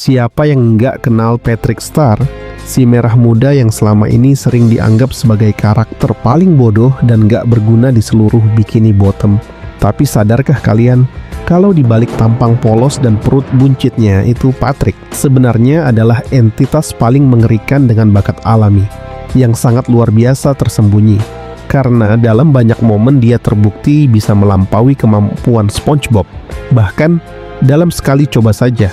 Siapa yang nggak kenal Patrick Star, si merah muda yang selama ini sering dianggap sebagai karakter paling bodoh dan nggak berguna di seluruh Bikini Bottom. Tapi sadarkah kalian, kalau dibalik tampang polos dan perut buncitnya itu Patrick sebenarnya adalah entitas paling mengerikan dengan bakat alami, yang sangat luar biasa tersembunyi. Karena dalam banyak momen dia terbukti bisa melampaui kemampuan SpongeBob. Bahkan dalam sekali coba saja.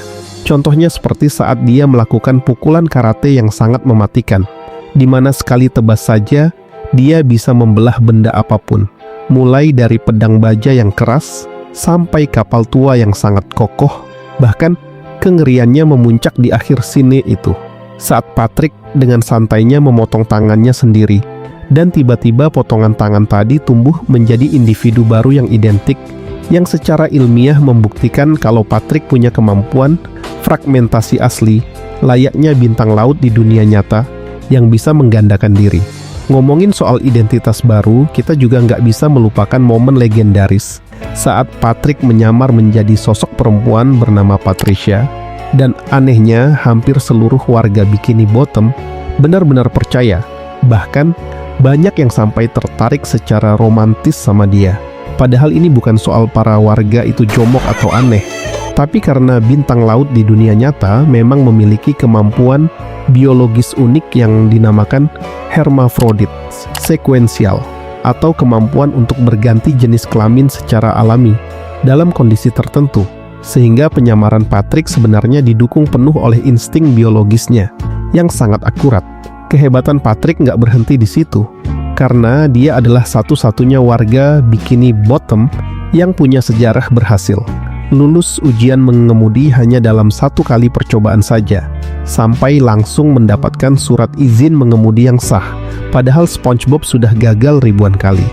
Contohnya seperti saat dia melakukan pukulan karate yang sangat mematikan, di mana sekali tebas saja dia bisa membelah benda apapun, mulai dari pedang baja yang keras sampai kapal tua yang sangat kokoh. Bahkan kengeriannya memuncak di akhir scene itu, saat Patrick dengan santainya memotong tangannya sendiri, dan tiba-tiba potongan tangan tadi tumbuh menjadi individu baru yang identik, yang secara ilmiah membuktikan kalau Patrick punya kemampuan fragmentasi asli, layaknya bintang laut di dunia nyata, yang bisa menggandakan diri. Ngomongin soal identitas baru, kita juga nggak bisa melupakan momen legendaris saat Patrick menyamar menjadi sosok perempuan bernama Patricia, dan anehnya hampir seluruh warga Bikini Bottom benar-benar percaya, bahkan banyak yang sampai tertarik secara romantis sama dia. Padahal ini bukan soal para warga itu jomok atau aneh, tapi karena bintang laut di dunia nyata memang memiliki kemampuan biologis unik yang dinamakan hermafrodit sekuensial, atau kemampuan untuk berganti jenis kelamin secara alami dalam kondisi tertentu, sehingga penyamaran Patrick sebenarnya didukung penuh oleh insting biologisnya yang sangat akurat. Kehebatan Patrick nggak berhenti di situ, karena dia adalah satu-satunya warga Bikini Bottom yang punya sejarah berhasil lulus ujian mengemudi hanya dalam 1 kali percobaan saja, sampai langsung mendapatkan surat izin mengemudi yang sah, padahal SpongeBob sudah gagal ribuan kali.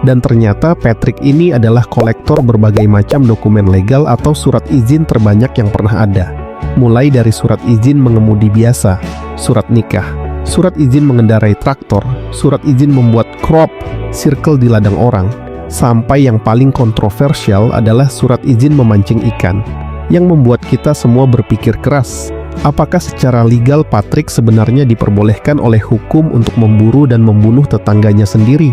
Dan ternyata Patrick ini adalah kolektor berbagai macam dokumen legal atau surat izin terbanyak yang pernah ada, mulai dari surat izin mengemudi biasa, surat nikah, surat izin mengendarai traktor, surat izin membuat crop circle di ladang orang, sampai yang paling kontroversial adalah surat izin memancing ikan, yang membuat kita semua berpikir keras. Apakah secara legal Patrick sebenarnya diperbolehkan oleh hukum untuk memburu dan membunuh tetangganya sendiri,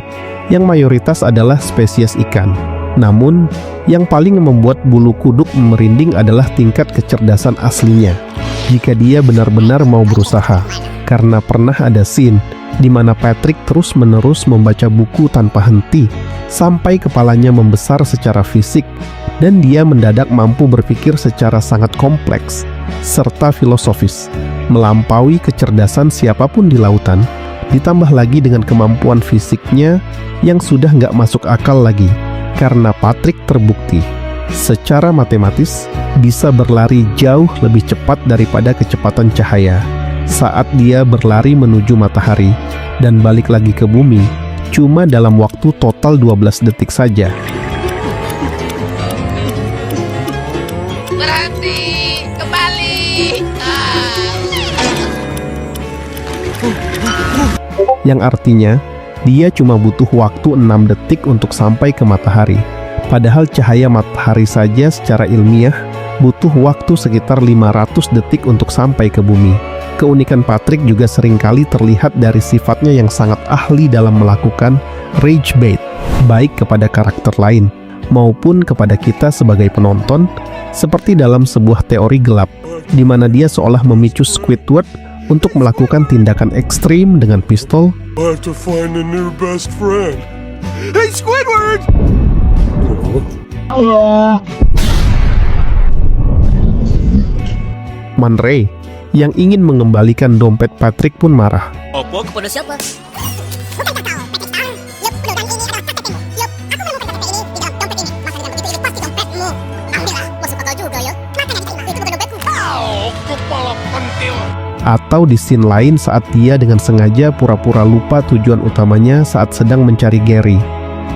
yang mayoritas adalah spesies ikan? Namun, yang paling membuat bulu kuduk merinding adalah tingkat kecerdasan aslinya. Jika dia benar-benar mau berusaha, karena pernah ada scene di mana Patrick terus-menerus membaca buku tanpa henti, sampai kepalanya membesar secara fisik, dan dia mendadak mampu berpikir secara sangat kompleks, serta filosofis, melampaui kecerdasan siapapun di lautan, ditambah lagi dengan kemampuan fisiknya yang sudah nggak masuk akal lagi, karena Patrick terbukti secara matematis bisa berlari jauh lebih cepat daripada kecepatan cahaya saat dia berlari menuju matahari dan balik lagi ke bumi cuma dalam waktu total 12 detik saja. Berhenti, kembali. Yang artinya, dia cuma butuh waktu 6 detik untuk sampai ke matahari. Padahal cahaya matahari saja secara ilmiah butuh waktu sekitar 500 detik untuk sampai ke bumi. Keunikan Patrick juga seringkali terlihat dari sifatnya yang sangat ahli dalam melakukan rage bait, baik kepada karakter lain maupun kepada kita sebagai penonton, seperti dalam sebuah teori gelap, di mana dia seolah memicu Squidward untuk melakukan tindakan ekstrim dengan pistol. I have to find a new best friend. Hey, Squidward! Man Ray yang ingin mengembalikan dompet Patrick pun marah. Apa kepada siapa? Atau di scene lain saat dia dengan sengaja pura-pura lupa tujuan utamanya saat sedang mencari Gary,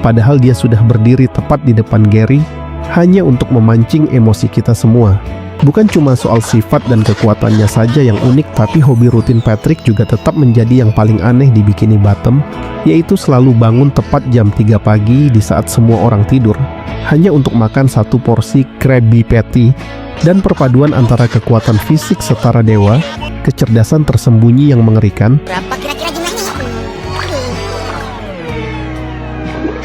padahal dia sudah berdiri tepat di depan Gary hanya untuk memancing emosi kita semua. Bukan cuma soal sifat dan kekuatannya saja yang unik, tapi hobi rutin Patrick juga tetap menjadi yang paling aneh di Bikini Bottom, yaitu selalu bangun tepat jam 3 pagi di saat semua orang tidur, hanya untuk makan 1 porsi Krabby Patty Dan perpaduan antara kekuatan fisik setara dewa, kecerdasan tersembunyi yang mengerikan, Berapa kira-kira jumlahnya?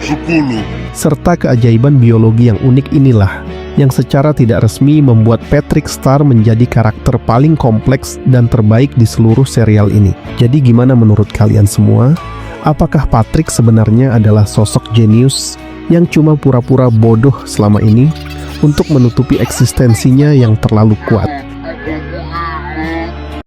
10. serta keajaiban biologi yang unik inilah yang secara tidak resmi membuat Patrick Star menjadi karakter paling kompleks dan terbaik di seluruh serial ini. Jadi gimana menurut kalian semua? Apakah Patrick sebenarnya adalah sosok jenius yang cuma pura-pura bodoh selama ini untuk menutupi eksistensinya yang terlalu kuat?